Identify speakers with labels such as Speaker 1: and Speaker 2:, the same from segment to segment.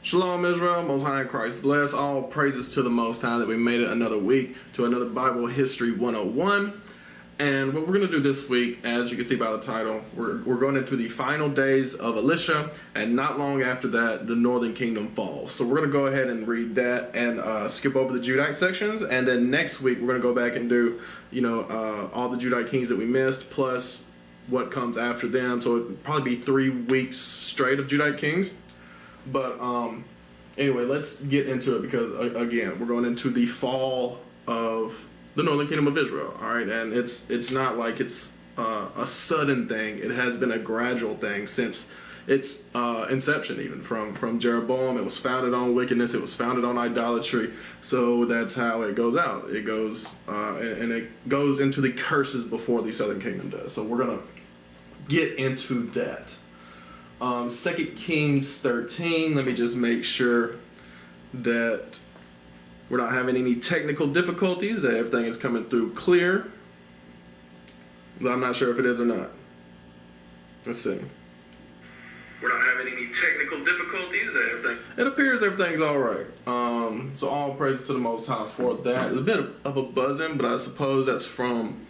Speaker 1: Shalom Israel, Most High in Christ bless. All praises to the Most High that we made it another week to another Bible History 101. And what we're going to do this week, as you can see by the title, we're going into the final days of Elisha, and not long after that, the northern kingdom falls. So we're going to go ahead and read that and skip over the Judite sections, and then next week we're going to go back and do, all the Judite kings that we missed, plus what comes after them. So it'll probably be 3 weeks straight of Judite kings. But anyway, let's get into it because, again, we're going into the fall of the northern kingdom of Israel, all right? And it's not like it's a sudden thing. It has been a gradual thing since its inception, even from Jeroboam. It was founded on wickedness. It was founded on idolatry. So that's how it goes out. It goes, and it goes into the curses before the southern kingdom does. So we're going to get into that. 2 Kings 13, let me just make sure that we're not having any technical difficulties, that everything is coming through clear. I'm not sure if it is or not. Let's see. We're not having any technical difficulties, that everything... It appears everything's alright. So all praise to the Most High for that. There's a bit of a buzzing, but I suppose that's from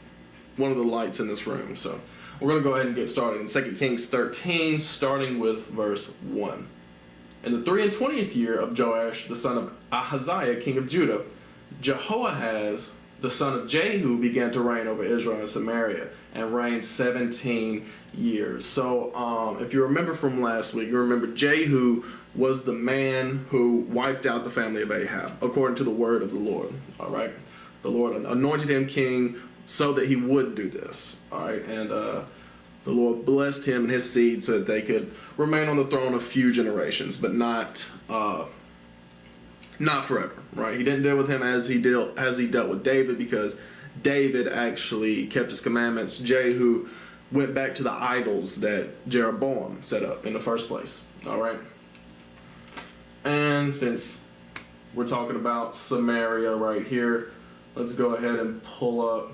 Speaker 1: one of the lights in this room, so... We're going to go ahead and get started in 2 Kings 13, starting with verse 1. In the 23rd year of Joash, the son of Ahaziah, king of Judah, Jehoahaz, the son of Jehu, began to reign over Israel and Samaria, and reigned 17 years. So, if you remember from last week, you remember Jehu was the man who wiped out the family of Ahab, according to the word of the Lord. All right? The Lord anointed him king so that he would do this, all right? And the Lord blessed him and his seed so that they could remain on the throne a few generations, but not forever, right? He didn't deal with him as he dealt with David, because David actually kept his commandments. Jehu went back to the idols that Jeroboam set up in the first place, all right? And since we're talking about Samaria right here, let's go ahead and pull up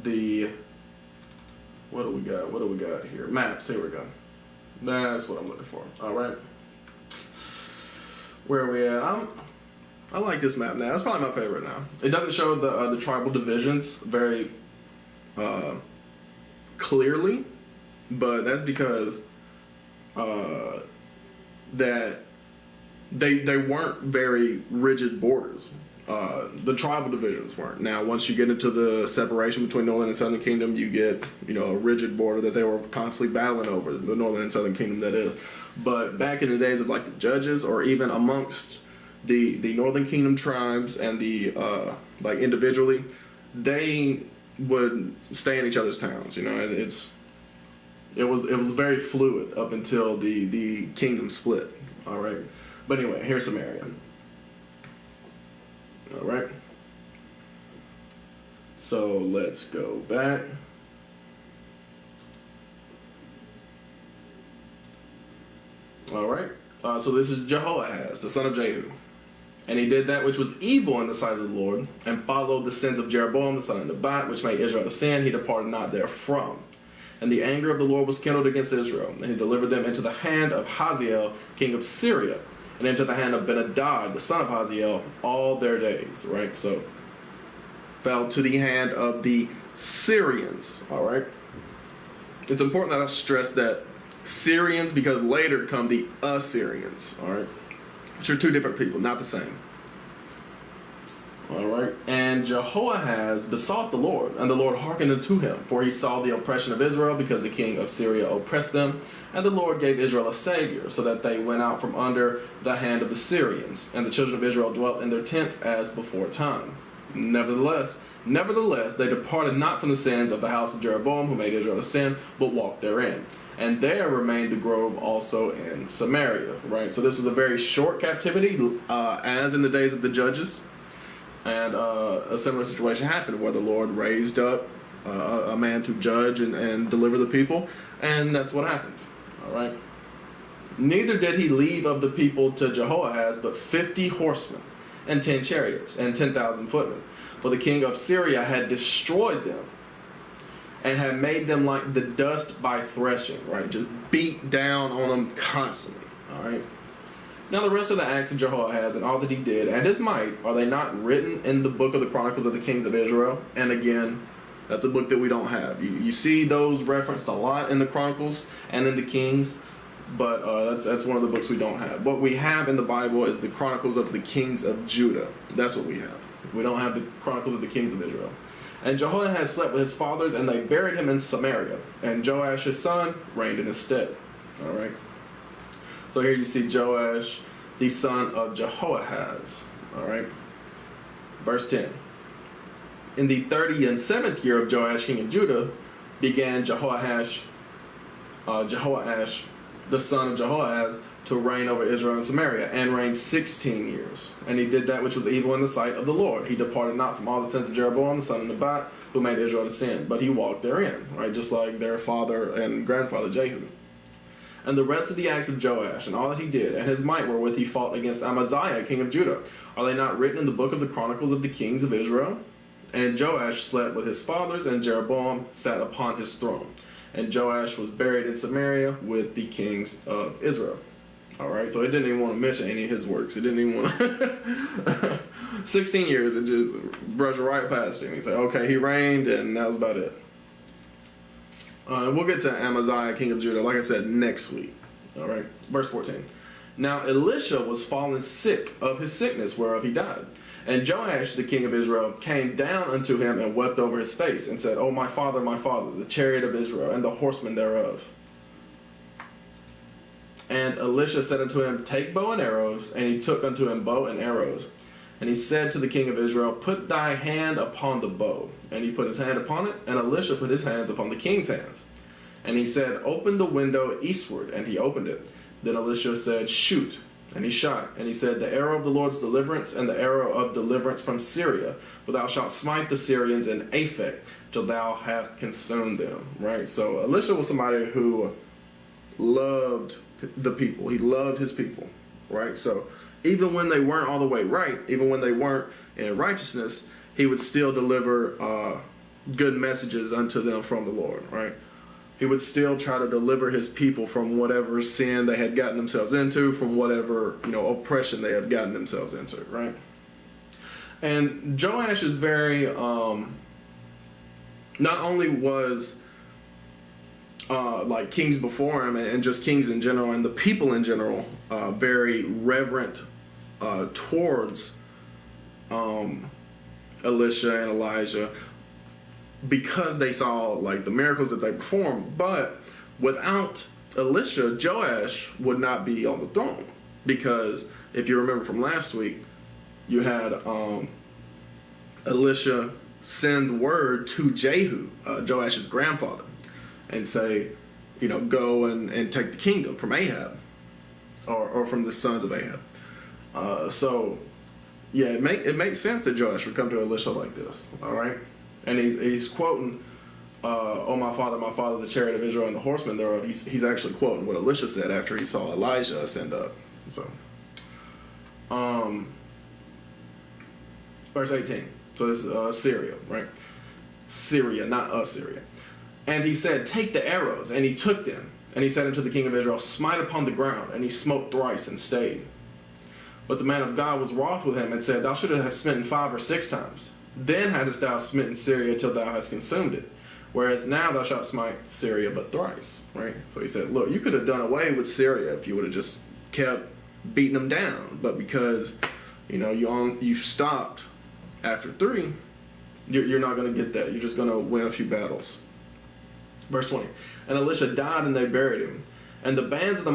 Speaker 1: the, what do we got here? Maps, here we go. That's what I'm looking for. All right. Where are we at? I like this map now. It's probably my favorite now. It doesn't show the tribal divisions very clearly, but that's because that they weren't very rigid borders. The tribal divisions weren't. Now, once you get into the separation between Northern and Southern Kingdom, you get, a rigid border that they were constantly battling over, the Northern and Southern Kingdom, that is. But back in the days of, like, the judges, or even amongst the Northern Kingdom tribes and the, individually, they would stay in each other's towns, It was very fluid up until the kingdom split, all right? But anyway, here's Samaria. All right, so let's go back. All right, so this is Jehoahaz, the son of Jehu. And he did that which was evil in the sight of the Lord, and followed the sins of Jeroboam, the son of Nebat, which made Israel to sin. He departed not therefrom. And the anger of the Lord was kindled against Israel, and he delivered them into the hand of Hazael, king of Syria, and into the hand of Ben-Hadad, the son of Hazael, all their days, right? So, fell to the hand of the Syrians, all right? It's important that I stress that Syrians, because later come the Assyrians, all right? Which are two different people, not the same. All right? And Jehoahaz besought the Lord, and the Lord hearkened unto him, for he saw the oppression of Israel, because the king of Syria oppressed them. And the Lord gave Israel a savior, so that they went out from under the hand of the Syrians. And the children of Israel dwelt in their tents as before time. Nevertheless, they departed not from the sins of the house of Jeroboam, who made Israel to sin, but walked therein. And there remained the grove also in Samaria, right? So this was a very short captivity, as in the days of the judges. And a similar situation happened where the Lord raised up a man to judge and deliver the people. And that's what happened. All right. Neither did he leave of the people to Jehoahaz but 50 horsemen and 10 chariots and 10,000 footmen. For the king of Syria had destroyed them and had made them like the dust by threshing. Right. Just beat down on them constantly. All right. Now the rest of the acts of Jehoahaz and all that he did and his might, are they not written in the book of the Chronicles of the Kings of Israel? And again, that's a book that we don't have. You see those referenced a lot in the Chronicles and in the Kings, but that's one of the books we don't have. What we have in the Bible is the Chronicles of the Kings of Judah. That's what we have. We don't have the Chronicles of the Kings of Israel. And Jehoahaz slept with his fathers, and they buried him in Samaria. And Joash his son reigned in his stead. All right. So here you see Joash, the son of Jehoahaz. All right. Verse 10. In the 37th year of Joash, king of Judah, began Jehoash, the son of Jehoahaz, to reign over Israel and Samaria, and reigned 16 years. And he did that which was evil in the sight of the Lord. He departed not from all the sins of Jeroboam, the son of Nebat, who made Israel to sin, but he walked therein, right? Just like their father and grandfather Jehu. And the rest of the acts of Joash, and all that he did, and his might wherewith he fought against Amaziah, king of Judah, are they not written in the book of the Chronicles of the Kings of Israel? And Joash slept with his fathers, and Jeroboam sat upon his throne. And Joash was buried in Samaria with the kings of Israel. All right, so it didn't even want to mention any of his works. It didn't even want to. 16 years, it just brushed right past him. He said, okay, he reigned, and that was about it. We'll get to Amaziah, king of Judah, like I said, next week. All right, verse 14. Now Elisha was fallen sick of his sickness, whereof he died. And Joash, the king of Israel, came down unto him and wept over his face, and said, O my father, the chariot of Israel, and the horsemen thereof. And Elisha said unto him, Take bow and arrows. And he took unto him bow and arrows. And he said to the king of Israel, Put thy hand upon the bow. And he put his hand upon it, and Elisha put his hands upon the king's hands. And he said, Open the window eastward. And he opened it. Then Elisha said, Shoot. And he shot. And he said, The arrow of the Lord's deliverance, and the arrow of deliverance from Syria. For thou shalt smite the Syrians in Aphek, till thou hast consumed them. Right? So Elisha was somebody who loved the people. He loved his people. Right? So even when they weren't all the way right, even when they weren't in righteousness, he would still deliver good messages unto them from the Lord. Right? He would still try to deliver his people from whatever sin they had gotten themselves into, from whatever, oppression they had gotten themselves into, right? And Joash is very, not only was like kings before him and just kings in general and the people in general very reverent towards Elisha and Elijah, because they saw like the miracles that they performed. But without Elisha, Joash would not be on the throne, because if you remember from last week, you had Elisha send word to Jehu, Joash's grandfather, and say, go and take the kingdom from Ahab, or from the sons of Ahab. So yeah, it makes sense that Joash would come to Elisha like this. All right. And he's quoting, "O my father, the chariot of Israel and the horsemen thereof." He's actually quoting what Elisha said after he saw Elijah ascend up. So, verse 18. So this is Syria, right? Syria, not Assyria. And he said, "Take the arrows," and he took them. And he said unto the king of Israel, "Smite upon the ground." And he smote thrice and stayed. But the man of God was wroth with him and said, "Thou shouldst have smitten 5 or 6 times. Then hadst thou smitten Syria till thou hast consumed it. Whereas now thou shalt smite Syria but thrice." Right? So he said, look, you could have done away with Syria if you would have just kept beating them down. But because, you stopped after 3, you're not going to get that. You're just going to win a few battles. Verse 20. And Elisha died, and they buried him. And the bands of the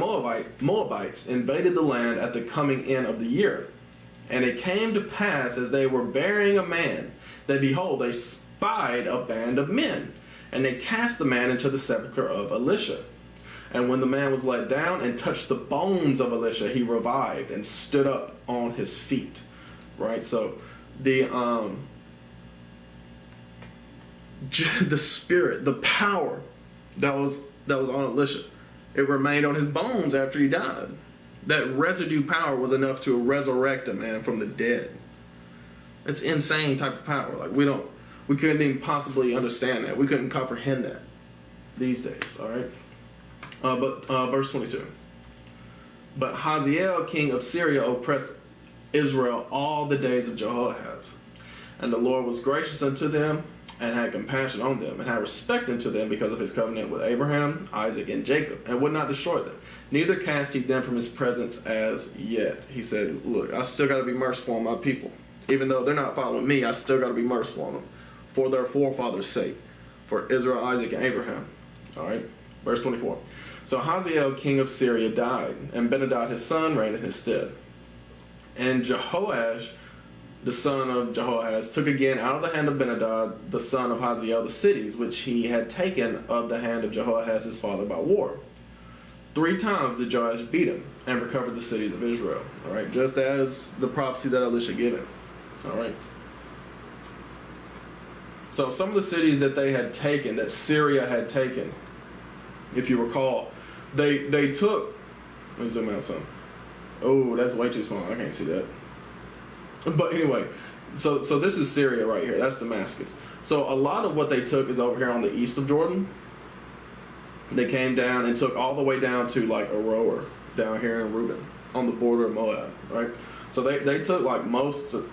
Speaker 1: Moabites invaded the land at the coming in of the year. And it came to pass, as they were burying a man, that behold, they spied a band of men. And they cast the man into the sepulchre of Elisha. And when the man was let down and touched the bones of Elisha, he revived and stood up on his feet. Right? So the spirit, the power that was on Elisha, it remained on his bones after he died. That residue power was enough to resurrect a man from the dead. It's insane type of power. Like we couldn't even possibly understand that. We couldn't comprehend that these days. All right. But verse 22. But Hazael, king of Syria, oppressed Israel all the days of Jehoahaz. And the Lord was gracious unto them, and had compassion on them, and had respect unto them because of his covenant with Abraham, Isaac, and Jacob, and would not destroy them. Neither cast he them from his presence as yet. He said, look, I still got to be merciful on my people. Even though they're not following me, I still got to be merciful on them, for their forefathers' sake, for Israel, Isaac, and Abraham. All right, verse 24. So Hazael, king of Syria, died, and Benadad his son reigned in his stead. And Jehoash, the son of Jehoahaz, took again out of the hand of Benadad, the son of Hazael, the cities which he had taken of the hand of Jehoahaz his father by war. 3 times did Joash beat him, and recovered the cities of Israel. All right, just as the prophecy that Elisha gave him. All right. So some of the cities that they had taken, that Syria had taken, if you recall, they took. Let me zoom out some. Oh, that's way too small. I can't see that. But anyway, so this is Syria right here. That's Damascus. So a lot of what they took is over here on the east of Jordan. They came down and took all the way down to like Aroer down here in Reuben on the border of Moab, right? So they took like most of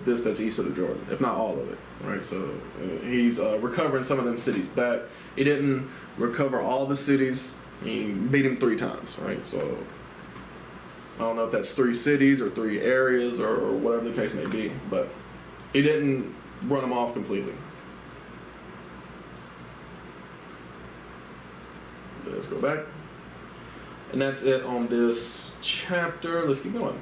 Speaker 1: this that's east of the Jordan, if not all of it, right? So he's recovering some of them cities back. He didn't recover all the cities. He beat him 3 times, right? So I don't know if that's 3 cities or 3 areas or whatever the case may be, but he didn't run them off completely. Let's go back. And that's it on this chapter. Let's keep going.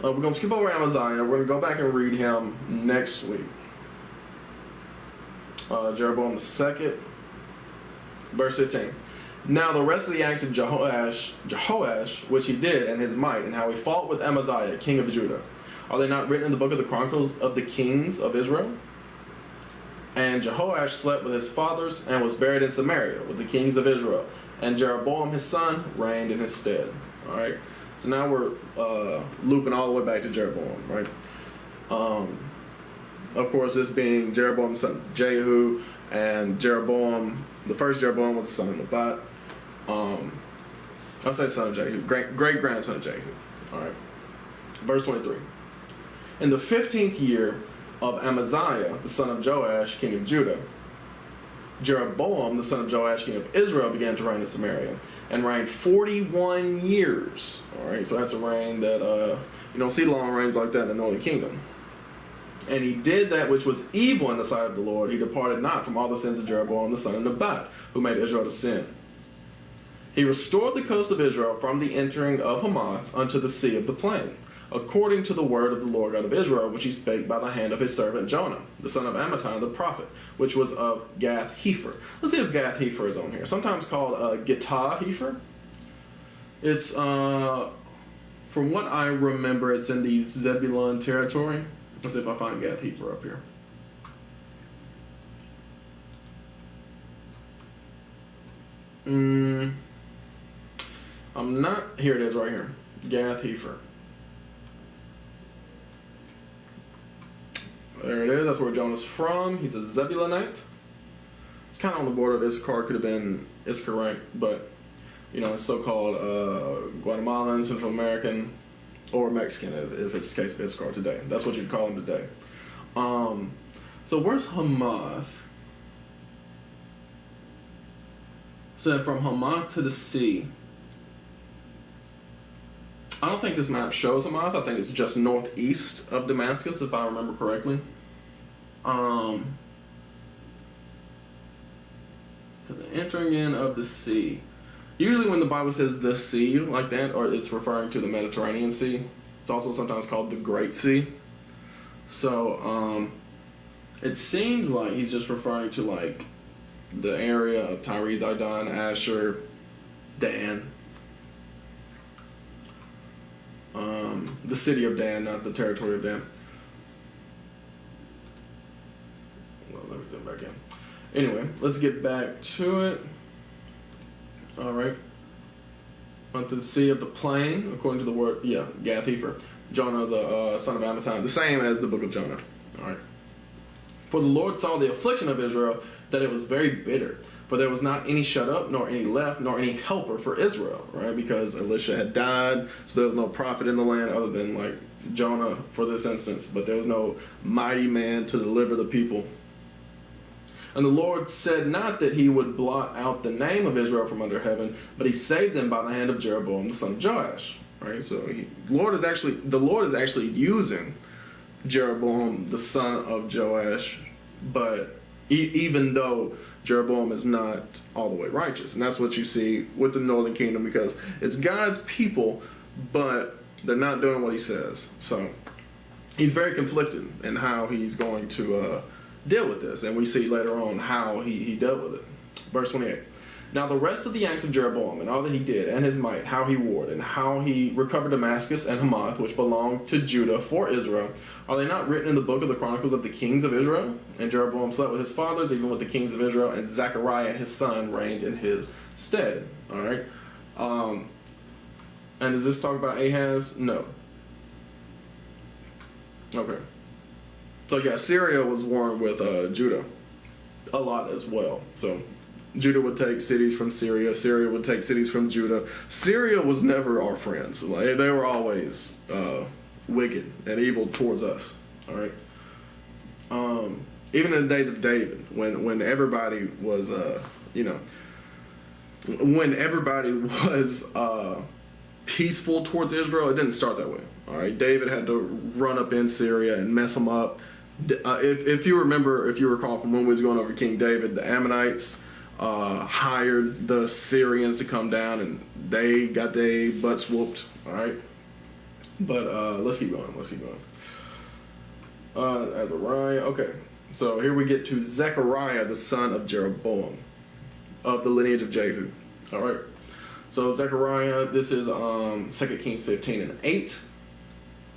Speaker 1: We're going to skip over Amaziah. We're going to go back and read him next week. Jeroboam the 2nd, verse 15. Now the rest of the acts of Jehoash, which he did, and his might, and how he fought with Amaziah, king of Judah, are they not written in the book of the Chronicles of the kings of Israel? And Jehoash slept with his fathers, and was buried in Samaria with the kings of Israel. And Jeroboam his son reigned in his stead. All right. So now we're looping all the way back to Jeroboam, right? Of course, this being Jeroboam's son Jehu, and Jeroboam, the first Jeroboam was the son of Nebat. I'll say son of Jehu, great grandson of Jehu. All right. Verse 23. In the 15th year of Amaziah, the son of Joash, king of Judah, Jeroboam, the son of Joash, king of Israel, began to reign in Samaria, and reigned 41 years. All right, so that's a reign that you don't see long reigns like that in the northern kingdom. And he did that which was evil in the sight of the Lord. He departed not from all the sins of Jeroboam, the son of Nebat, who made Israel to sin. He restored the coast of Israel from the entering of Hamath unto the sea of the plain, according to the word of the Lord God of Israel, which he spake by the hand of his servant Jonah, the son of Amittai the prophet, which was of Gath-Hepher. Let's see if Gath-Hepher is on here. Sometimes called Gittah-Hepher. It's, from what I remember, it's in the Zebulun territory. Let's see if I find Gath-Hepher up here. I'm not. Here it is right here. Gath-Hepher. There it is. That's where Jonah's from. He's a Zebulunite. It's kind of on the border of Issachar. Could have been Issachar, but you know, it's so-called Guatemalan, Central American, or Mexican if it's the case of Issachar today. That's what you'd call him today. So where's Hamath? So from Hamath to the sea. I don't think this map shows Hamath. I think it's just northeast of Damascus, if I remember correctly. To the entering in of the sea. Usually when the Bible says the sea like that, or it's referring to the Mediterranean Sea, it's also sometimes called the Great Sea. So it seems like he's just referring to like the area of Tyre, Zidon, Asher, Dan. The city of Dan, not the territory of Dan. Well, let me zoom back in. Anyway, let's get back to it. All right. Went to the sea of the plain, according to the word, Gath-Hepher. Jonah, the son of Amittai, the same as the book of Jonah. All right. For the Lord saw the affliction of Israel, that it was very bitter. For there was not any shut up, nor any left, nor any helper for Israel, right? Because Elisha had died, so there was no prophet in the land other than like Jonah for this instance, but there was no mighty man to deliver the people. And the Lord said not that he would blot out the name of Israel from under heaven, but he saved them by the hand of Jeroboam the son of Joash. Right? So the Lord is actually using Jeroboam the son of Joash, but even though Jeroboam is not all the way righteous. And that's what you see with the northern kingdom, because it's God's people, but they're not doing what he says. So he's very conflicted in how he's going to deal with this. And we see later on how he dealt with it. Verse 28. Now the rest of the acts of Jeroboam and all that he did and his might, how he warred and how he recovered Damascus and Hamath, which belonged to Judah for Israel, are they not written in the book of the Chronicles of the kings of Israel? And Jeroboam slept with his fathers, even with the kings of Israel, and Zechariah his son reigned in his stead. All right. And does this talk about Ahaz? No. Okay. So yeah, Syria was warring with Judah a lot as well. So Judah would take cities from Syria. Syria would take cities from Judah. Syria was never our friends. Like, they were always wicked and evil towards us. All right. Even in the days of David, when everybody was, when everybody was peaceful towards Israel, it didn't start that way. All right. David had to run up in Syria and mess them up. If you recall from when we was going over King David, the Ammonites hired the Syrians to come down, and they got their butts whooped. All right, but let's keep going. Azariah. Okay, so here we get to Zechariah, the son of Jeroboam, of the lineage of Jehu. All right, so Zechariah. This is 2 Kings 15:8.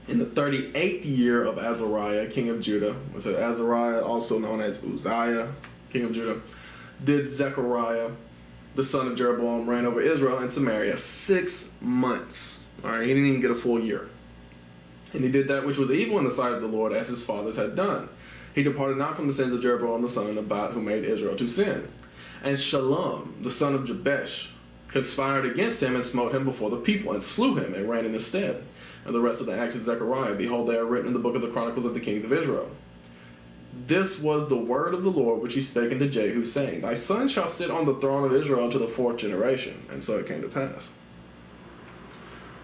Speaker 1: In the 38th year of Azariah, king of Judah, so Azariah, also known as Uzziah, king of Judah, did Zechariah, the son of Jeroboam, reign over Israel and Samaria 6 months. All right, he didn't even get a full year. And he did that which was evil in the sight of the Lord, as his fathers had done. He departed not from the sins of Jeroboam the son of Nebat, who made Israel to sin. And Shallum, the son of Jabesh, conspired against him and smote him before the people, and slew him and reigned in his stead. And the rest of the acts of Zechariah, behold, they are written in the book of the Chronicles of the kings of Israel. This was the word of the Lord which he spake unto Jehu, saying, Thy son shall sit on the throne of Israel to the 4th generation. And so it came to pass.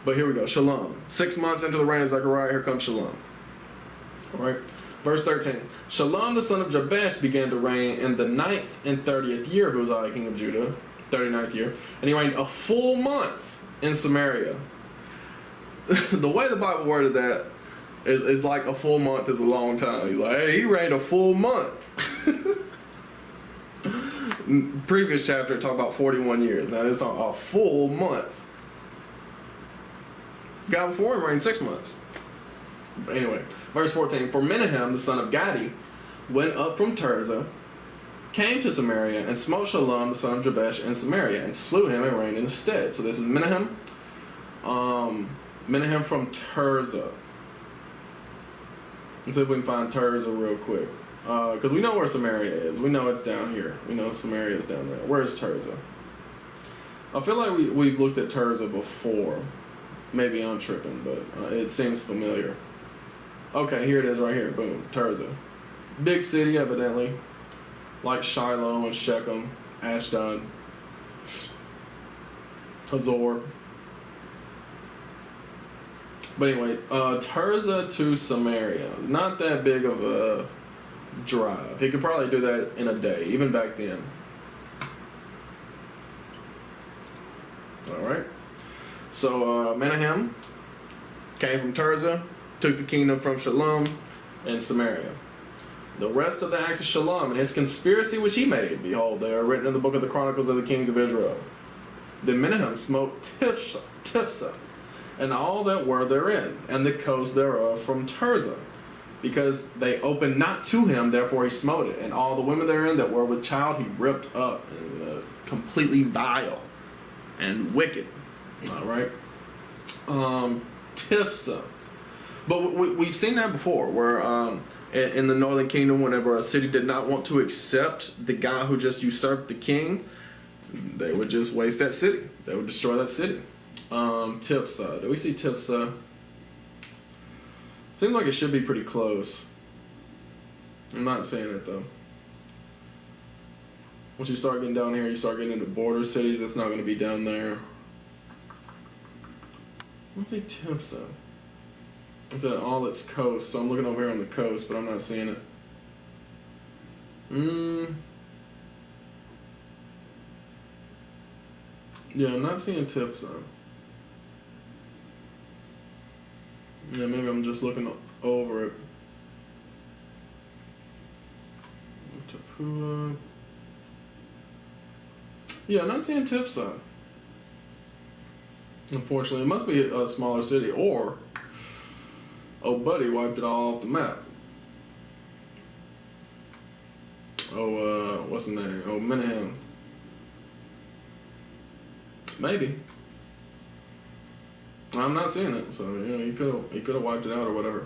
Speaker 1: But here we go. Shallum. 6 months into the reign of Zechariah, here comes Shallum. All right. Verse 13. Shallum the son of Jabesh began to reign in the 9th and 30th year of Uzziah king of Judah, 39th year. And he reigned a full month in Samaria. The way the Bible worded that is like a full month is a long time. He's like, hey, he reigned a full month. Previous chapter talked about 41 years. Now it's a full month. God before him reigned 6 months. But anyway, verse 14. For Menahem, the son of Gadi, went up from Tirzah, came to Samaria, and smote Shallum, the son of Jabesh, in Samaria, and slew him and reigned in his stead. So this is Menahem. Menahem from Tirzah. Let's see if we can find Tirzah real quick. Because we know where Samaria is. We know it's down here. We know Samaria is down there. Where's Tirzah? I feel like we've looked at Tirzah before. Maybe I'm tripping, but it seems familiar. Okay, here it is right here. Boom. Tirzah. Big city, evidently. Like Shiloh and Shechem, Ashdod, Hazor. But anyway, Tirzah to Samaria. Not that big of a drive. He could probably do that in a day, even back then. Alright. So, Menahem came from Tirzah, took the kingdom from Shallum and Samaria. The rest of the acts of Shallum and his conspiracy which he made, behold, they are written in the book of the Chronicles of the kings of Israel. Then Menahem smote Tifsa, and all that were therein, and the coast thereof from Tirzah, because they opened not to him, therefore he smote it. And all the women therein that were with child he ripped up, and completely vile and wicked. All right. Tifsa. But we've seen that before, where in the Northern Kingdom, whenever a city did not want to accept the guy who just usurped the king, they would just waste that city. They would destroy that city. Tifsa. Do we see Tifsa? Seems like it should be pretty close. I'm not seeing it though. Once you start getting down here, you start getting into border cities. It's not going to be down there. Let's see Tifsa. It's at all its coast, so I'm looking over here on the coast, but I'm not seeing it. Yeah, I'm not seeing Tifsa. Yeah, maybe I'm just looking over it. Tapua. Yeah, I'm not seeing Tifsa. Unfortunately, it must be a smaller city, or oh, buddy wiped it all off the map. Oh, what's the name? Oh, Menahem. Maybe. I'm not seeing it, so you know he could have wiped it out or whatever.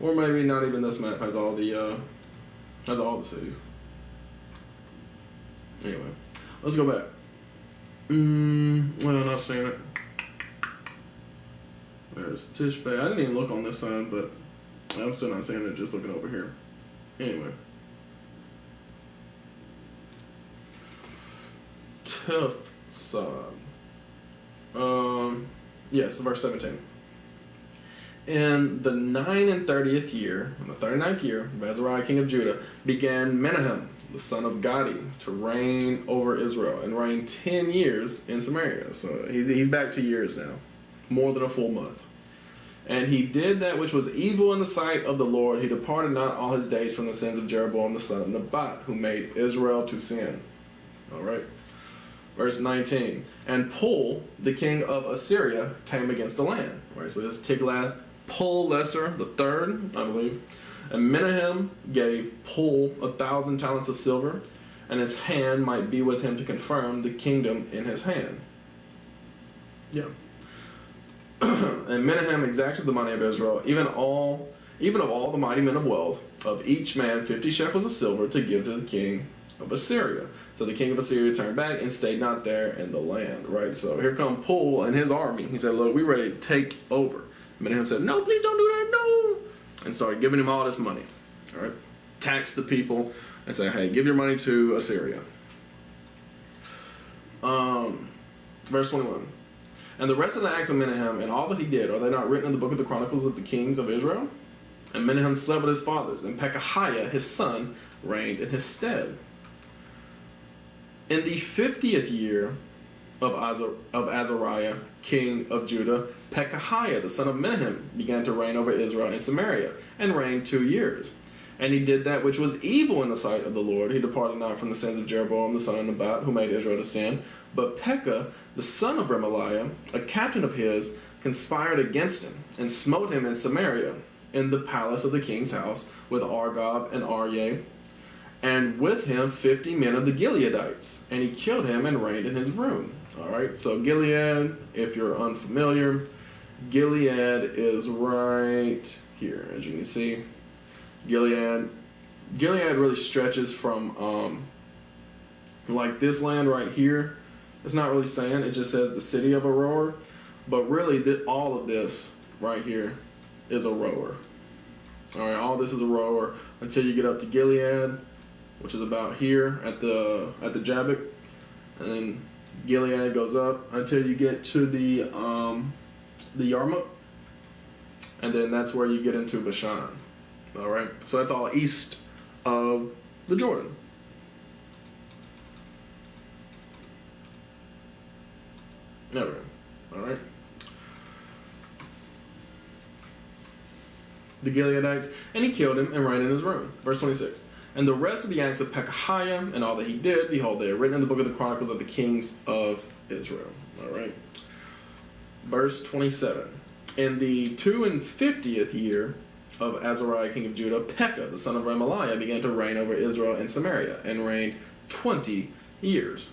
Speaker 1: Or maybe not even this map has all the cities. Anyway, let's go back. Well, I'm not seeing it. There's Tishbay. I didn't even look on this side, but I'm still not seeing it. Just looking over here. Anyway. Tifsa. Yes, verse 17. In the 39th year, in the 39th year of Azariah, king of Judah, began Menahem, the son of Gadi, to reign over Israel, and reigned 10 years in Samaria. So he's back to years now, more than a full month. And he did that which was evil in the sight of the Lord. He departed not all his days from the sins of Jeroboam the son of Nebat, who made Israel to sin. All right. Verse 19. And Pul, the king of Assyria, came against the land. Right. So this Tiglath-Pileser the third, I believe. And Menahem gave Pul 1,000 talents of silver, and his hand might be with him to confirm the kingdom in his hand. Yeah. And Menahem exacted the money of Israel, even of all the mighty men of wealth, of each man 50 shekels of silver, to give to the king of Assyria. So the king of Assyria turned back and stayed not there in the land. Right. So here come Pul and his army. He said, "Look, we're ready to take over." Menahem said, "No, please don't do that, no," and started giving him all this money. All right. Taxed the people and said, "Hey, give your money to Assyria." Verse 21. And the rest of the acts of Menahem and all that he did, are they not written in the book of the Chronicles of the Kings of Israel? And Menahem slept with his fathers, and Pekahiah his son reigned in his stead. In the 50th year of Azariah, king of Judah, Pekahiah the son of Menahem began to reign over Israel and Samaria, and reigned 2 years. And he did that which was evil in the sight of the Lord. He departed not from the sins of Jeroboam the son of Nebat, who made Israel to sin. But Pekah, the son of Remaliah, a captain of his, conspired against him, and smote him in Samaria, in the palace of the king's house, with Argob and Aryeh, and with him 50 men of the Gileadites. And he killed him and reigned in his room. All right, so Gilead, if you're unfamiliar, Gilead is right here, as you can see. Gilead really stretches from like this land right here. It's not really saying, it just says the city of Aurora, but really all of this right here is Aurora. All right, all this is Aurora until you get up to Gilead, which is about here at the Jabbok, and then Gilead goes up until you get to the Yarmuk, and then that's where you get into Bashan. All right, so that's all east of the Jordan. Never. All right. The Gileadites, and he killed him and reigned in his room. Verse 26. And the rest of the acts of Pekahiah and all that he did, behold, they are written in the book of the Chronicles of the Kings of Israel. All right. Verse 27. In the 52nd year of Azariah, king of Judah, Pekah, the son of Remaliah, began to reign over Israel and Samaria, and reigned 20 years.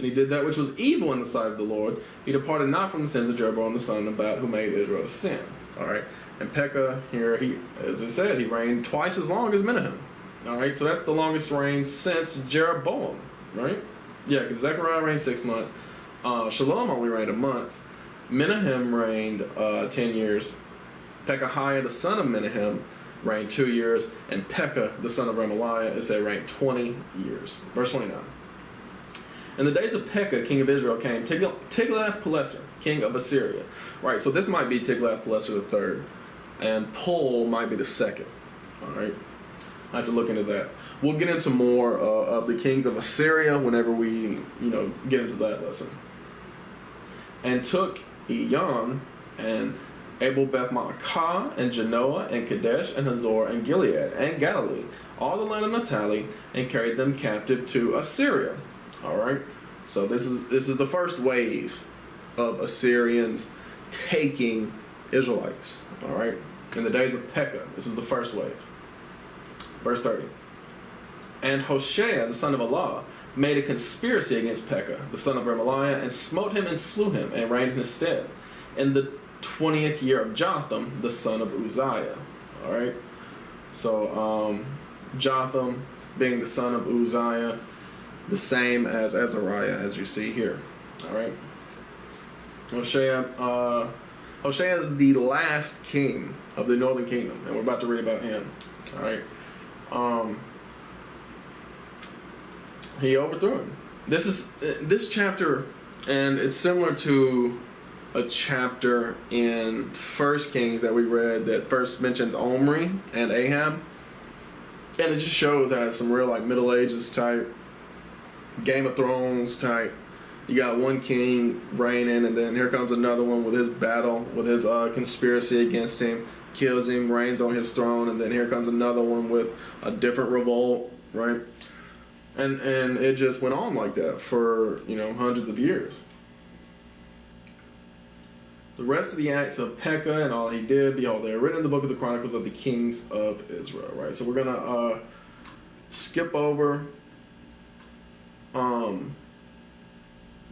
Speaker 1: And he did that which was evil in the sight of the Lord. He departed not from the sins of Jeroboam the son of Nebat, who made Israel sin. All right. And Pekah here, as I said, he reigned twice as long as Menahem. All right. So that's the longest reign since Jeroboam. Right. Yeah, because Zechariah reigned 6 months. Shalom only reigned a month. Menahem reigned 10 years. Pekahiah, the son of Menahem, reigned 2 years. And Pekah, the son of Remaliah, is said reigned 20 years. Verse 29. In the days of Pekah, king of Israel, came Tiglath-Pileser, king of Assyria. Right, so this might be Tiglath-Pileser the third, and Pul might be the second. All right, I have to look into that. We'll get into more of the kings of Assyria whenever we, get into that lesson. And took Iyam and Abel-Beth-Maacah and Genoa and Kadesh and Hazor and Gilead and Galilee, all the land of Naphtali, and carried them captive to Assyria. All right, so this is the first wave of Assyrians taking Israelites. All right, in the days of Pekah, this was the first wave. Verse 30. And Hoshea, the son of Elah, made a conspiracy against Pekah, the son of Remaliah, and smote him and slew him, and reigned in his stead, in the 20th year of Jotham, the son of Uzziah. All right, so Jotham being the son of Uzziah, the same as Azariah, as you see here. All right. Hoshea is the last king of the northern kingdom, and we're about to read about him. All right. He overthrew him. This chapter, and it's similar to a chapter in 1 Kings that we read that first mentions Omri and Ahab, and it just shows how it's some real Middle Ages type, Game of Thrones type. You got one king reigning, and then here comes another one with his battle, with his conspiracy against him, kills him, reigns on his throne, and then here comes another one with a different revolt, right? And it just went on like that for hundreds of years. The rest of the acts of Pekah and all he did, behold, they are written in the book of the Chronicles of the Kings of Israel, right? So we're gonna skip over. We're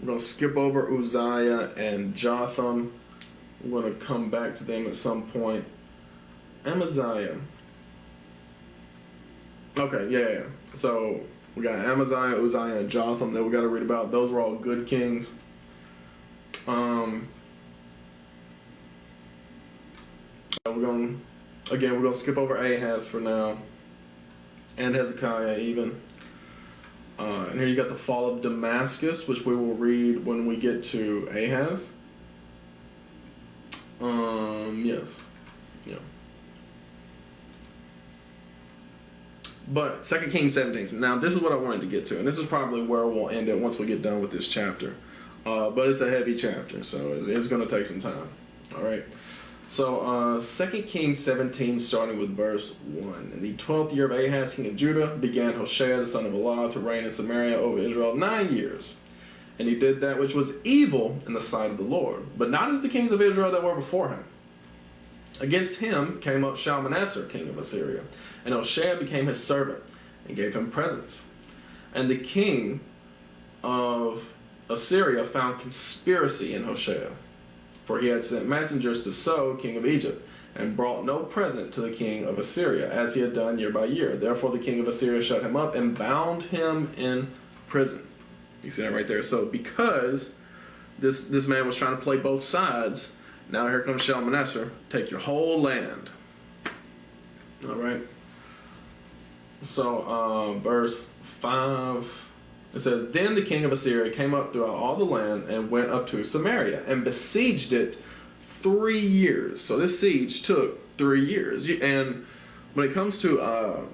Speaker 1: going to skip over Uzziah and Jotham. We're going to come back to them at some point. Amaziah. Okay, yeah. So we got Amaziah, Uzziah, and Jotham that we got to read about. Those were all good kings. We're going to skip over Ahaz for now, and Hezekiah even. And here you got the fall of Damascus, which we will read when we get to Ahaz. Yes. Yeah. But 2 Kings 17. Now, this is what I wanted to get to, and this is probably where we'll end it once we get done with this chapter. But it's a heavy chapter, so it's going to take some time. All right. So, 2 Kings 17, starting with verse 1. In the 12th year of Ahaz, king of Judah, began Hoshea, the son of Elah, to reign in Samaria over Israel 9 years. And he did that which was evil in the sight of the Lord, but not as the kings of Israel that were before him. Against him came up Shalmaneser, king of Assyria, and Hoshea became his servant, and gave him presents. And the king of Assyria found conspiracy in Hoshea, for he had sent messengers to So, king of Egypt, and brought no present to the king of Assyria, as he had done year by year. Therefore the king of Assyria shut him up and bound him in prison. You see that right there. So because this man was trying to play both sides, now here comes Shalmaneser, take your whole land. All right. So verse 5. It says, Then the king of Assyria came up throughout all the land and went up to Samaria and besieged it 3 years. So this siege took 3 years. And when it comes to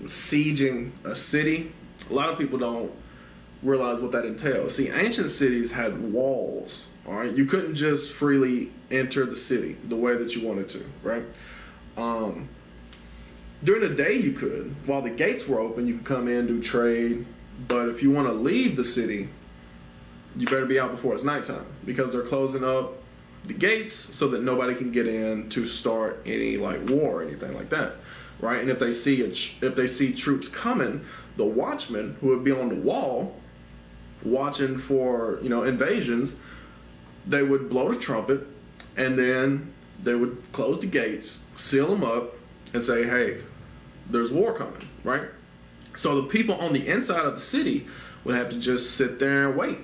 Speaker 1: sieging a city, a lot of people don't realize what that entails. See, ancient cities had walls. All right, you couldn't just freely enter the city the way that you wanted to, right? During the day you could. While the gates were open, you could come in, do trade. But if you want to leave the city, you better be out before it's nighttime, because they're closing up the gates so that nobody can get in to start any war or anything like that, right? And if they see troops coming, the watchman who would be on the wall watching for, invasions, they would blow the trumpet, and then they would close the gates, seal them up, and say, hey, there's war coming, right? So the people on the inside of the city would have to just sit there and wait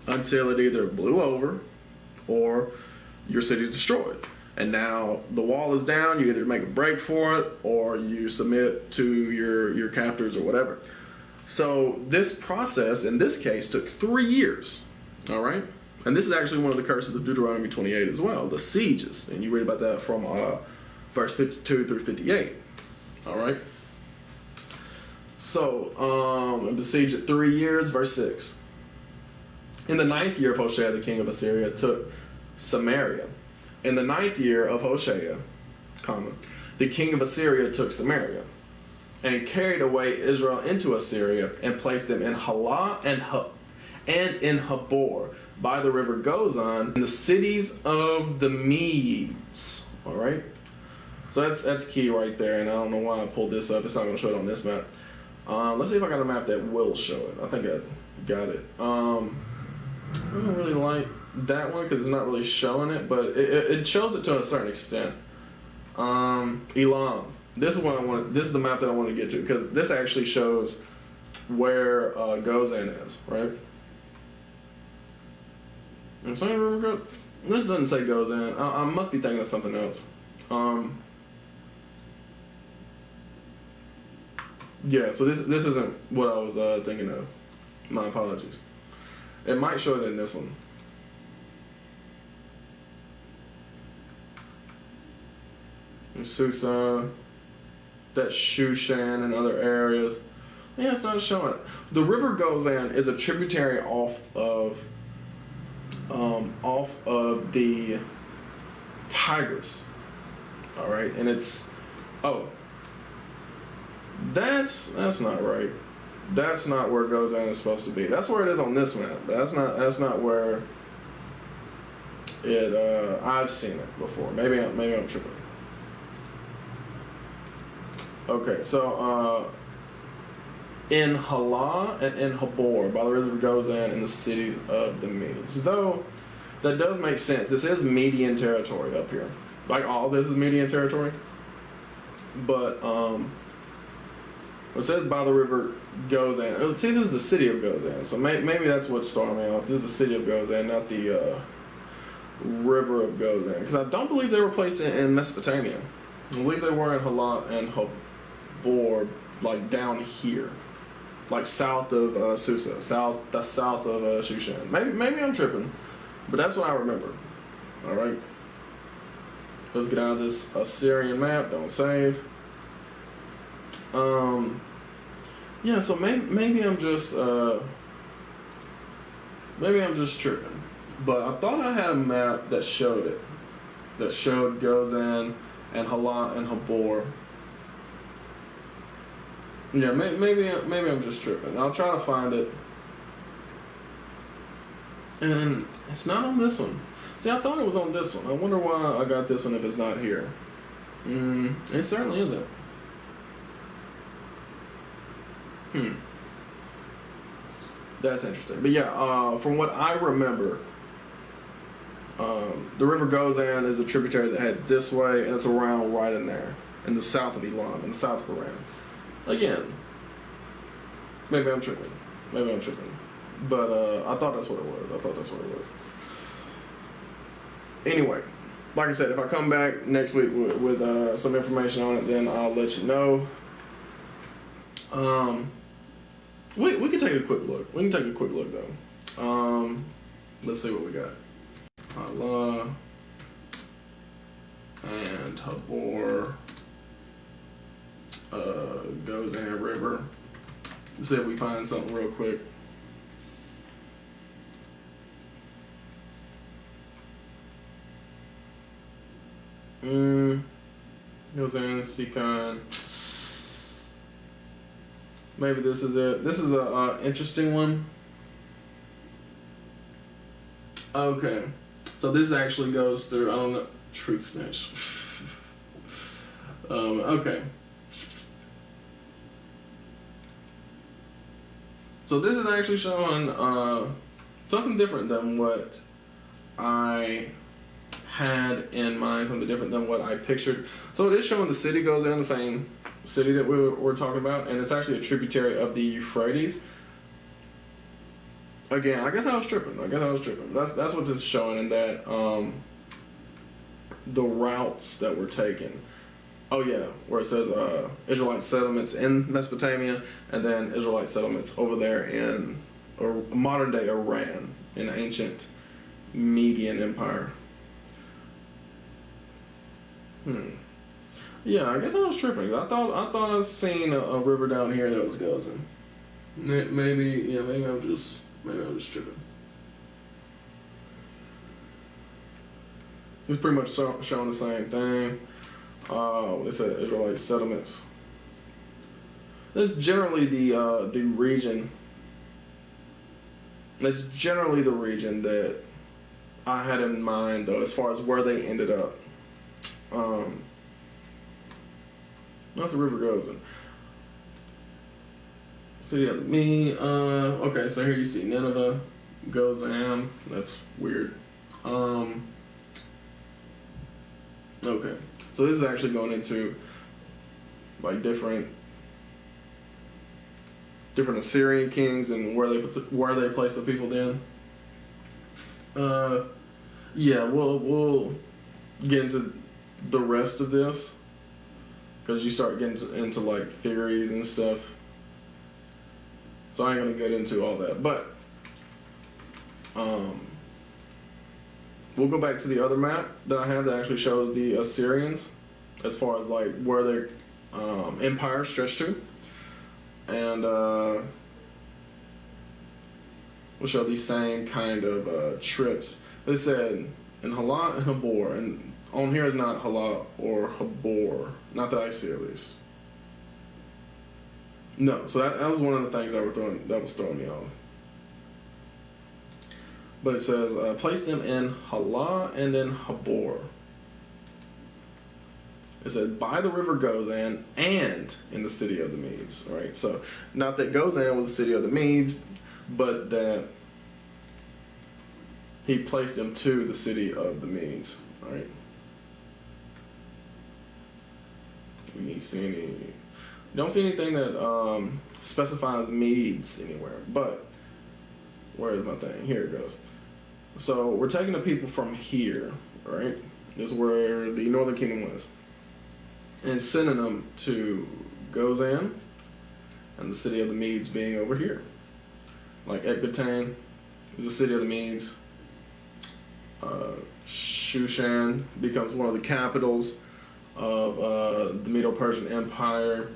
Speaker 1: until it either blew over or your city's destroyed. And now the wall is down, you either make a break for it or you submit to your captors or whatever. So this process, in this case, took 3 years, all right? And this is actually one of the curses of Deuteronomy 28 as well, the sieges. And you read about that from verse 52 through 58, all right? So, and besieged it 3 years, verse 6. In the 9th year of Hoshea, the king of Assyria took Samaria. In the 9th year of Hoshea, the king of Assyria took Samaria and carried away Israel into Assyria and placed them in Halah and in Habor by the river Gozan in the cities of the Medes. All right? So that's key right there, and I don't know why I pulled this up. It's not going to show it on this map. Let's see if I got a map that will show it. I think I got it. I don't really like that one because it's not really showing it, but it shows it to a certain extent. Elam. This is what I want. This is the map that I want to get to because this actually shows where Gozan is, right? And so this doesn't say Gozan. I must be thinking of something else. Yeah, so this isn't what I was thinking of. My apologies. It might show it in this one. And Susa, that Shushan and other areas. Yeah, it's not showing it. The river Gozan is a tributary off of the Tigris. All right, and it's that's not right. That's not where Gozan is supposed to be. That's where it is on this map. That's not where it. I've seen it before. Maybe I'm tripping. Okay, so in Halah and in Habor by the river Gozan in the cities of the Medes. Though that does make sense. This is Median territory up here. Like all this is Median territory. But it says by the river Gozan. See, this is the city of Gozan. So maybe that's what's throwing me off. This is the city of Gozan, not the river of Gozan. Because I don't believe they were placed in Mesopotamia. I believe they were in Halah and Habor, like down here. Like south of Susa. South of Shushan. Maybe I'm tripping. But that's what I remember. Alright. Let's get out of this Assyrian map. Don't save. Yeah, so maybe I'm just tripping. But I thought I had a map that showed it. That showed Gozan and Halah and Habor. Yeah, maybe I'm just tripping. I'll try to find it. And it's not on this one. See, I thought it was on this one. I wonder why I got this one if it's not here. It certainly isn't. That's interesting. But yeah, from what I remember, the river Gozan is a tributary that heads this way, and it's around right in there, in the south of Elam, in the south of Iran. Again, maybe I'm tripping. But I thought that's what it was. Anyway, like I said, if I come back next week with some information on it, then I'll let you know. We can take a quick look. Though. Let's see what we got. Halah and Habor, Gozan River. Let's see if we find something real quick. Gozan, Sikon. Maybe this is it. This is a interesting one. Okay, so this actually goes through. I don't know. Truth snitch. Okay. So this is actually showing something different than what I had in mind, something different than what I pictured. So it is showing the city goes in, the same city that we were talking about, and it's actually a tributary of the Euphrates. Again, I guess I was tripping. That's what this is showing, in that the routes that were taken. Oh yeah, where it says Israelite settlements in Mesopotamia, and then Israelite settlements over there in modern day Iran, in the ancient Median Empire. Yeah, I guess I was tripping. I thought I was seeing a river down here that was Gozan. Maybe I'm just tripping. It's pretty much showing the same thing. It said Israelite settlements. That's generally the region. That's generally the region that I had in mind, though, as far as where they ended up. Not the river Gozan. City of me. Okay, so here you see Nineveh, Gozan. That's weird. Okay, so this is actually going into like different Assyrian kings and where they place the people then. Yeah, we'll get into the rest of this, because you start getting into like theories and stuff. So I ain't gonna get into all that, but we'll go back to the other map that I have that actually shows the Assyrians as far as like where their empire stretched to, and we'll show these same kind of trips. They said in Halah and Habor, and on here is not Halah or Habor, not that I see at least. No, so that was one of the things that was throwing me off. But it says, place them in Halah and in Habor. It said, by the river Gozan and in the city of the Medes. Right? So, not that Gozan was the city of the Medes, but that he placed them to the city of the Medes. Right? We don't see anything that specifies Medes anywhere, but where is my thing? Here it goes. So we're taking the people from here, right? This is where the northern kingdom was, and sending them to Gozan, and the city of the Medes being over here. Like Ecbatane is the city of the Medes. Shushan becomes one of the capitals of the Medo-Persian Empire.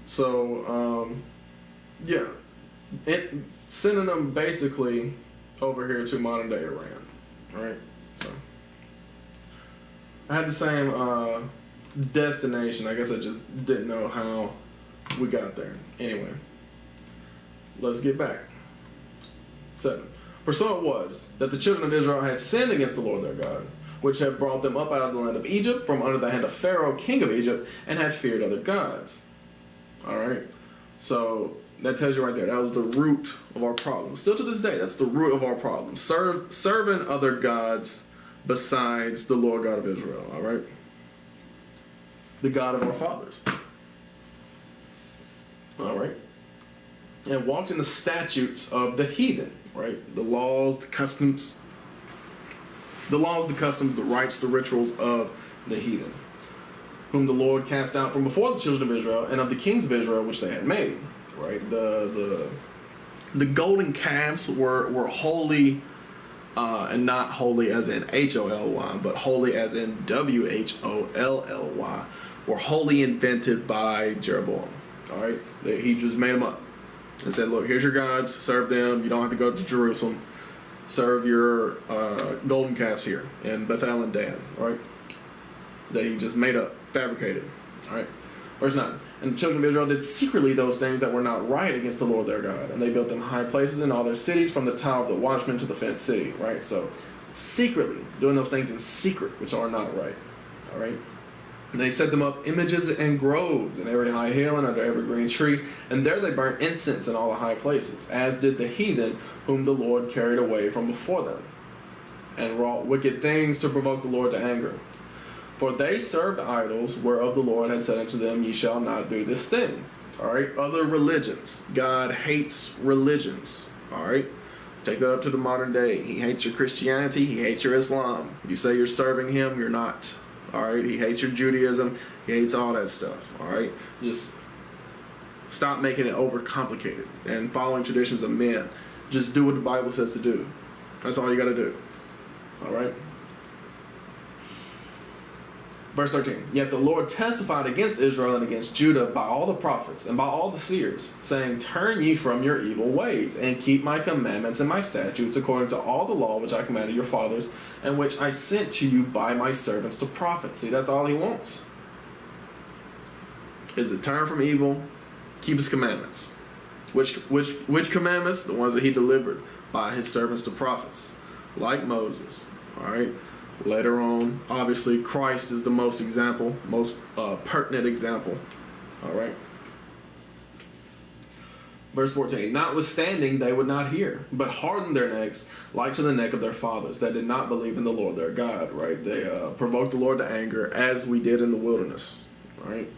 Speaker 1: So, yeah, sending them basically over here to modern day Iran, right? So, I had the same destination. I guess I just didn't know how we got there. Anyway, let's get back. 7. For so it was that the children of Israel had sinned against the Lord their God, which had brought them up out of the land of Egypt, from under the hand of Pharaoh, king of Egypt, and had feared other gods. Alright? So, that tells you right there, that was the root of our problem. Still to this day, that's the root of our problem. Serving other gods besides the Lord God of Israel. Alright? The God of our fathers. Alright? And walked in the statutes of the heathen. Right? The laws, the customs, the rights, the rituals of the heathen, whom the Lord cast out from before the children of Israel, and of the kings of Israel which they had made. Right? The golden calves were holy, and not holy as in H-O-L-Y, but holy as in W-H-O-L-L-Y, were wholly invented by Jeroboam. All right? He just made them up and said, look, here's your gods, serve them, you don't have to go to Jerusalem, serve your golden calves here in Bethel and Dan, right? That he just made up, fabricated, all right? Verse 9, and the children of Israel did secretly those things that were not right against the Lord their God, and they built them high places in all their cities, from the tower of the watchman to the fenced city, right? So, secretly, doing those things in secret, which are not right, all right? And they set them up images and groves in every high hill and under every green tree, and there they burnt incense in all the high places, as did the heathen whom the Lord carried away from before them, and wrought wicked things to provoke the Lord to anger. For they served idols, whereof the Lord had said unto them, Ye shall not do this thing. Alright, other religions. God hates religions. Alright, take that up to the modern day. He hates your Christianity, he hates your Islam. You say you're serving him, you're not. Alright, he hates your Judaism, he hates all that stuff. Alright, just stop making it overcomplicated and following traditions of men. Just do what the Bible says to do. That's all you gotta do. Alright? Verse 13. Yet the Lord testified against Israel and against Judah by all the prophets and by all the seers, saying, Turn ye from your evil ways, and keep my commandments and my statutes, according to all the law which I commanded your fathers, and which I sent to you by my servants the prophets. See, that's all he wants. Is to turn from evil, keep his commandments. Which commandments? The ones that he delivered by his servants the prophets, like Moses. Alright? Later on, obviously, Christ is the most pertinent example. Alright? Verse 14. Notwithstanding, they would not hear, but hardened their necks, like to the neck of their fathers, that did not believe in the Lord their God. Right? They provoked the Lord to anger, as we did in the wilderness. Right?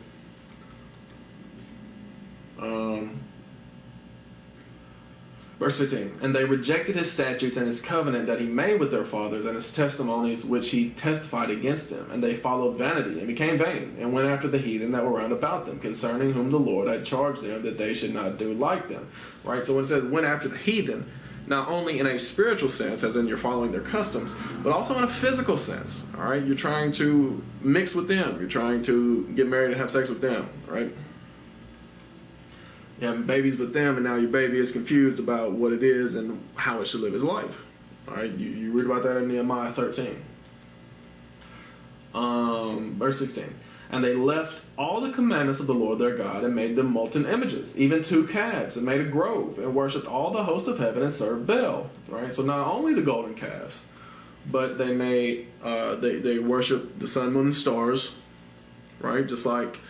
Speaker 1: Verse 15, and they rejected his statutes and his covenant that he made with their fathers, and his testimonies which he testified against them. And they followed vanity, and became vain, and went after the heathen that were round about them, concerning whom the Lord had charged them that they should not do like them. Right? So when it says went after the heathen, not only in a spiritual sense, as in you're following their customs, but also in a physical sense. All right? You're trying to mix with them. You're trying to get married and have sex with them. Right? You have babies with them, and now your baby is confused about what it is and how it should live its life. All right, you read about that in Nehemiah 13. Verse 16. And they left all the commandments of the Lord their God, and made them molten images, even 2 calves, and made a grove, and worshipped all the host of heaven, and served Baal. Right. So not only the golden calves, but they made they worshiped the sun, moon, and stars. Right, just like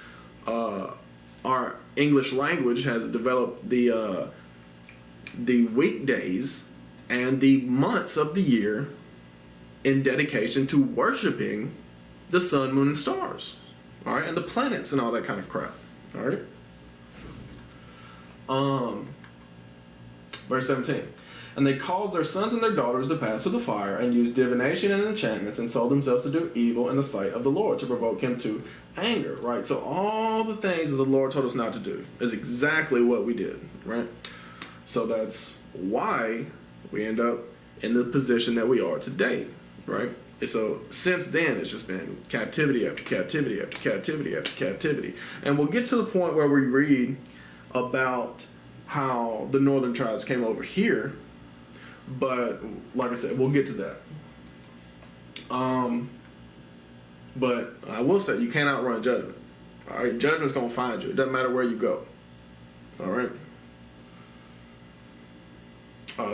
Speaker 1: our English language has developed the weekdays and the months of the year in dedication to worshiping the sun, moon, and stars. All right, and the planets and all that kind of crap. All right. Verse 17. And they caused their sons and their daughters to pass through the fire, and used divination and enchantments, and sold themselves to do evil in the sight of the Lord, to provoke him to anger. Right? So all the things that the Lord told us not to do is exactly what we did. Right? So that's why we end up in the position that we are today. Right? And so since then, it's just been captivity after captivity after captivity after captivity. And we'll get to the point where we read about how the northern tribes came over here. But like I said, we'll get to that. But I will say, you can't outrun judgment. All right, judgment's gonna find you. It doesn't matter where you go. All right.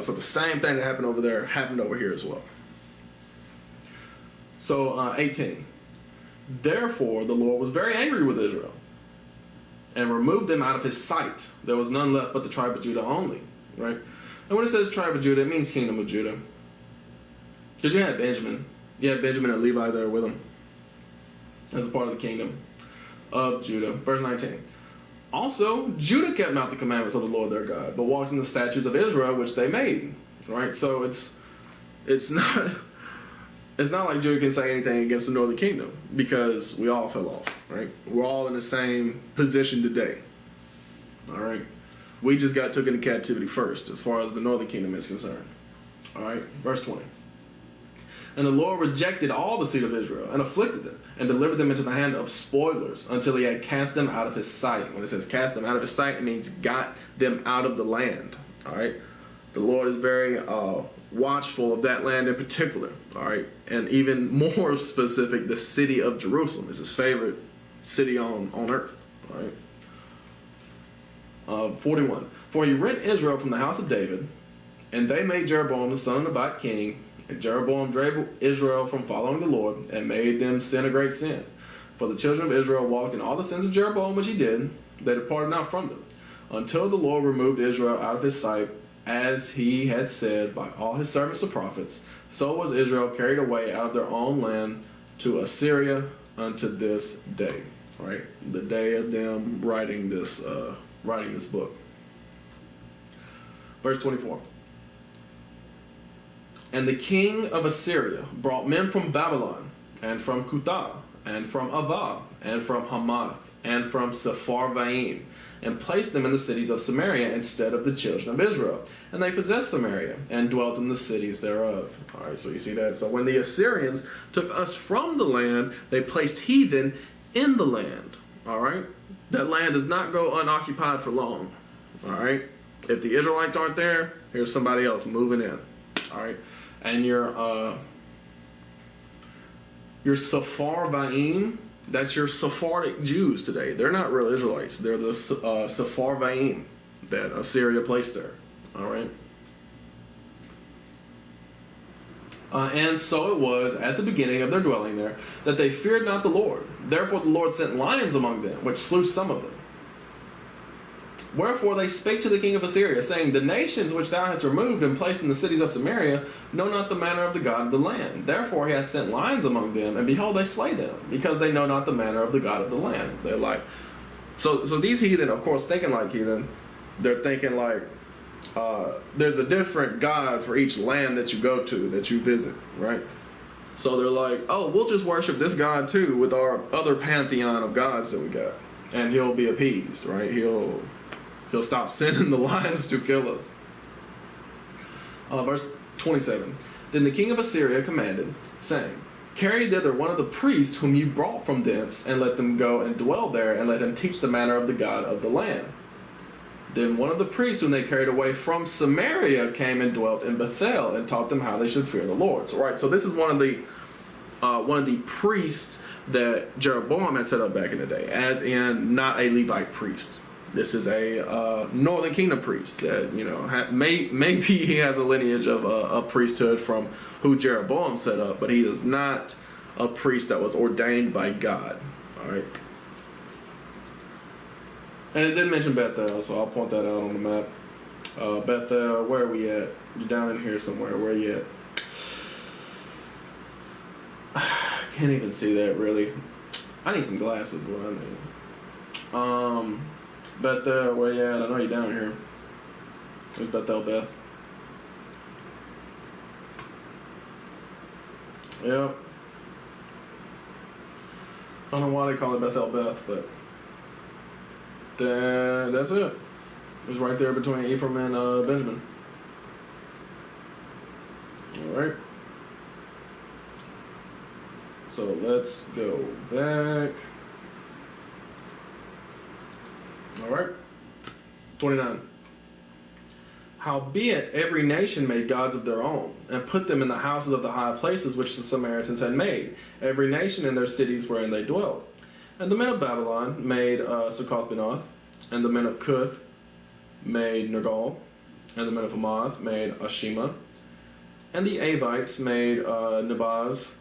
Speaker 1: So the same thing that happened over there happened over here as well. So 18. Therefore, the Lord was very angry with Israel, and removed them out of his sight. There was none left but the tribe of Judah only. Right. And when it says tribe of Judah, it means kingdom of Judah. Because you had Benjamin. You had Benjamin and Levi there with him as a part of the kingdom of Judah. Verse 19. Also, Judah kept not the commandments of the Lord their God, but walked in the statutes of Israel, which they made. Right? So it's not like Judah can say anything against the northern kingdom, because we all fell off. Right? We're all in the same position today. All right? We just got took into captivity first, as far as the northern kingdom is concerned. All right, verse 20. And the Lord rejected all the seed of Israel, and afflicted them, and delivered them into the hand of spoilers, until he had cast them out of his sight. When it says cast them out of his sight, it means got them out of the land. All right, the Lord is very watchful of that land in particular. All right, and even more specific, the city of Jerusalem is his favorite city on earth. All right. 41. For he rent Israel from the house of David, and they made Jeroboam the son of Nebat king, and Jeroboam drave Israel from following the Lord, and made them sin a great sin. For the children of Israel walked in all the sins of Jeroboam which he did, they departed not from them, until the Lord removed Israel out of his sight, as he had said by all his servants the prophets. So was Israel carried away out of their own land to Assyria unto this day. Right, the day of them writing this book. Verse 24. And the king of Assyria brought men from Babylon, and from Cutha, and from Ava, and from Hamath, and from Sepharvaim, and placed them in the cities of Samaria instead of the children of Israel. And they possessed Samaria, and dwelt in the cities thereof. Alright, so you see that. So when the Assyrians took us from the land, they placed heathen in the land. Alright? That land does not go unoccupied for long. Alright? If the Israelites aren't there, here's somebody else moving in. Alright? And your Sepharvaim, that's your Sephardic Jews today. They're not real Israelites. They're the Sepharvaim that Assyria placed there. Alright? And so it was at the beginning of their dwelling there that they feared not the Lord. Therefore the Lord sent lions among them, which slew some of them. Wherefore they spake to the king of Assyria, saying, The nations which thou hast removed and placed in the cities of Samaria know not the manner of the God of the land. Therefore he hath sent lions among them, and behold, they slay them, because they know not the manner of the God of the land. They're like, so these heathen, of course, thinking like heathen, they're thinking like, there's a different God for each land that you go to, that you visit, right? So they're like, oh, we'll just worship this God too with our other pantheon of gods that we got, and he'll be appeased, right? He'll stop sending the lions to kill us. Verse 27. Then the king of Assyria commanded, saying, Carry thither one of the priests whom you brought from thence, and let them go and dwell there, and let him teach the manner of the God of the land. Then one of the priests whom they carried away from Samaria came and dwelt in Bethel, and taught them how they should fear the Lord. So, right, so this is one of the priests that Jeroboam had set up back in the day, as in not a Levite priest. This is a Northern Kingdom priest that, you know, maybe he has a lineage of a priesthood from who Jeroboam set up, but he is not a priest that was ordained by God. All right. And it did mention Bethel, so I'll point that out on the map. Bethel, where are we at? You're down in here somewhere. Where are you at? Can't even see that really. I need some glasses, what I need. Bethel, where you at? I know you're down here. There's Bethel Beth. Yep. I don't know why they call it Bethel Beth, but that's it. It's right there between Ephraim and Benjamin. Alright. So let's go back. Alright. 29. Howbeit every nation made gods of their own, and put them in the houses of the high places which the Samaritans had made, every nation in their cities wherein they dwelt. And the men of Babylon made Succoth-Benoth, and the men of Cuth made Nergal, and the men of Hamath made Ashima, and the Avites made Nebaz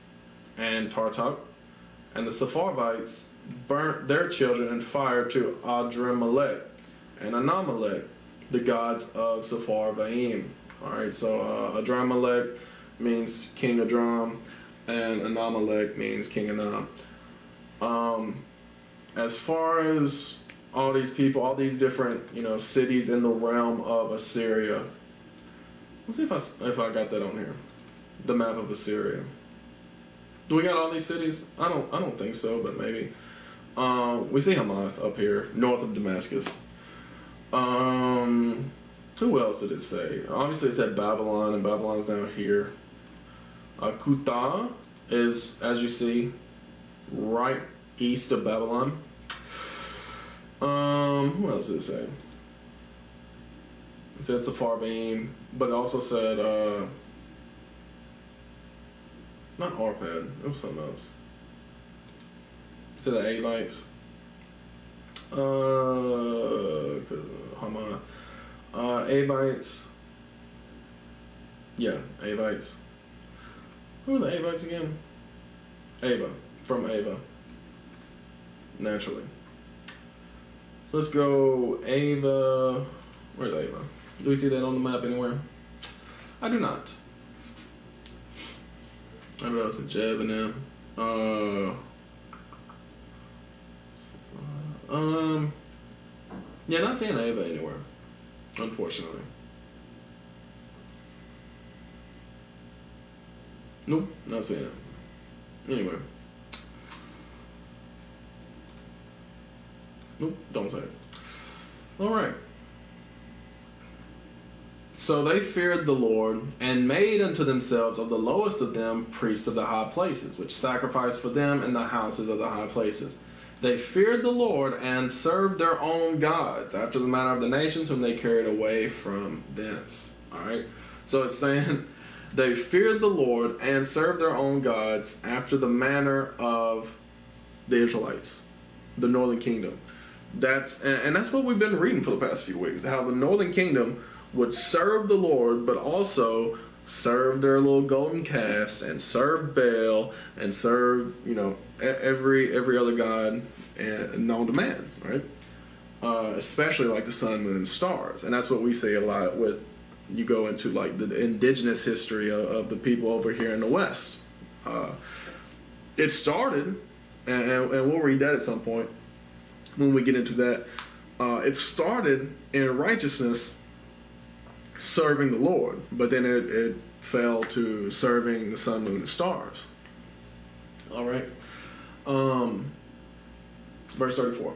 Speaker 1: and Tartak, and the Sepharvites burnt their children in fire to Adrammelech and Anamelech, the gods of Sepharvaim. Alright, so Adrammelech means King Adram, and Anamelech means King Anam. As far as all these people, all these different, cities in the realm of Assyria. Let's see if I got that on here. The map of Assyria. Do we got all these cities? I don't think so, but maybe. We see Hamath up here, north of Damascus. Who else did it say? Obviously it said Babylon, and Babylon's down here. Cutha is, as you see, right east of Babylon. Who else did it say? It said Sepharvaim, but it also said, not Arpad, it was something else. It said the Avites. Hamath. Avites. Yeah, Avites. Who are the Avites again? Ava. From Ava. naturally. Let's go Ava. Where's Ava? Do we see that on the map anywhere? I do not. I don't know, it's a Jeb and them. Yeah, not seeing Ava anywhere, unfortunately. Nope, not seeing it. Anyway. Nope, don't say it. Alright. So they feared the Lord, and made unto themselves of the lowest of them priests of the high places, which sacrificed for them in the houses of the high places. They feared the Lord, and served their own gods, after the manner of the nations whom they carried away from thence. Alright? So it's saying, they feared the Lord, and served their own gods, after the manner of the Israelites, the northern kingdom. That's what we've been reading for the past few weeks, how the northern kingdom would serve the Lord, but also serve their little golden calves, and serve Baal, and serve, every other god known to man, right? Especially like the sun, moon, and stars. And that's what we see a lot with, you go into like the indigenous history of the people over here in the West. It started, and we'll read that at some point when we get into that. It started in righteousness, serving the Lord, but then it fell to serving the sun, moon, and stars. All right. Verse 34.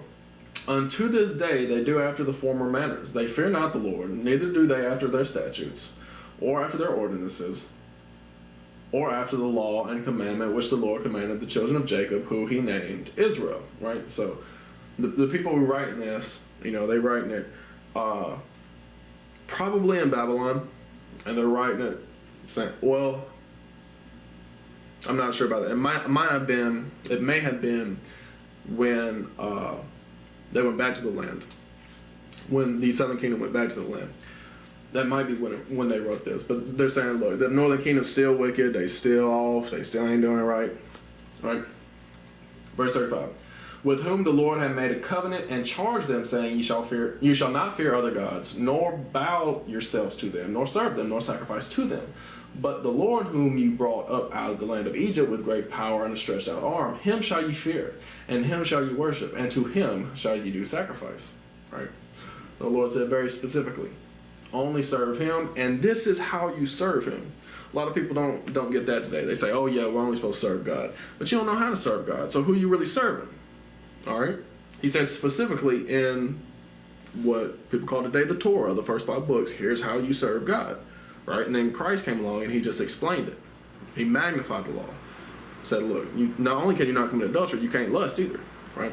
Speaker 1: Unto this day they do after the former manners. They fear not the Lord, neither do they after their statutes, or after their ordinances, or after the law and commandment which the Lord commanded the children of Jacob, who he named Israel. Right? So the people who write in this, they write in it probably in Babylon, and they're writing it saying, well, I'm not sure about that. It may have been when they went back to the land, when the southern kingdom went back to the land. That might be when they wrote this. But they're saying, look, the northern kingdom's still wicked, they still off, they still ain't doing it right. Right? Verse 35. With whom the Lord had made a covenant, and charged them, saying, you shall not fear other gods, nor bow yourselves to them, nor serve them, nor sacrifice to them. But the Lord whom you brought up out of the land of Egypt with great power and a stretched out arm, him shall you fear, and him shall you worship, and to him shall you do sacrifice. Right? The Lord said very specifically, only serve him, and this is how you serve him. A lot of people don't get that today. They say, oh yeah, we're only supposed to serve God. But you don't know how to serve God, so who are you really serving? All right? He said specifically in what people call today the Torah, the first 5 books, here's how you serve God. Right? And then Christ came along and he just explained it. He magnified the law. Said, look, not only can you not commit adultery, you can't lust either. Right?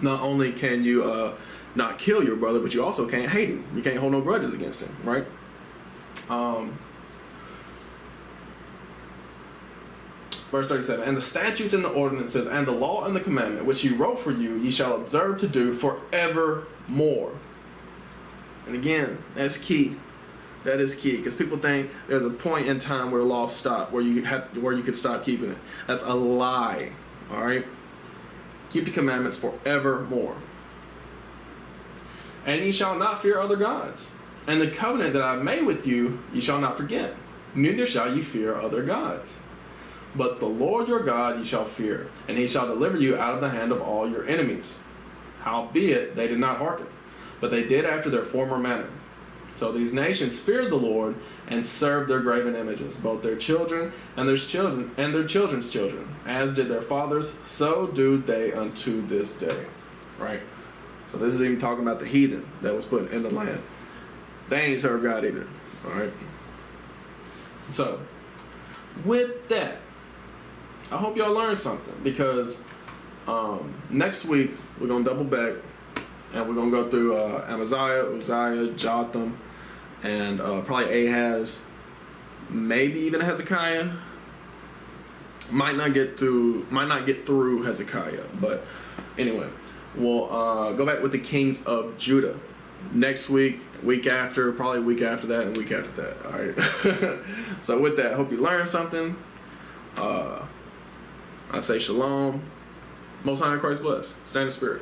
Speaker 1: Not only can you not kill your brother, but you also can't hate him. You can't hold no grudges against him. Right? Verse 37, and the statutes and the ordinances and the law and the commandment which he wrote for you, ye shall observe to do forevermore. And again, that's key. That is key, because people think there's a point in time where the law stopped, where you could stop keeping it. That's a lie. All right? Keep the commandments forevermore. And ye shall not fear other gods. And the covenant that I made with you, ye shall not forget. Neither shall ye fear other gods. But the Lord your God ye shall fear, and he shall deliver you out of the hand of all your enemies. Howbeit they did not hearken, but they did after their former manner. So these nations feared the Lord, and served their graven images, both their children and their children and their children's children, as did their fathers, so do they unto this day. Right? So this is even talking about the heathen that was put in the land. They ain't serve God either. Alright? So, with that, I hope y'all learned something, because next week we're going to double back, and we're going to go through Amaziah, Uzziah, Jotham, and probably Ahaz, maybe even Hezekiah. Might not get through Hezekiah, but anyway, we'll go back with the kings of Judah next week, week after, probably week after that, and week after that. All right. So with that, I hope you learned something. I say shalom, Most High in Christ bless. Stand in spirit.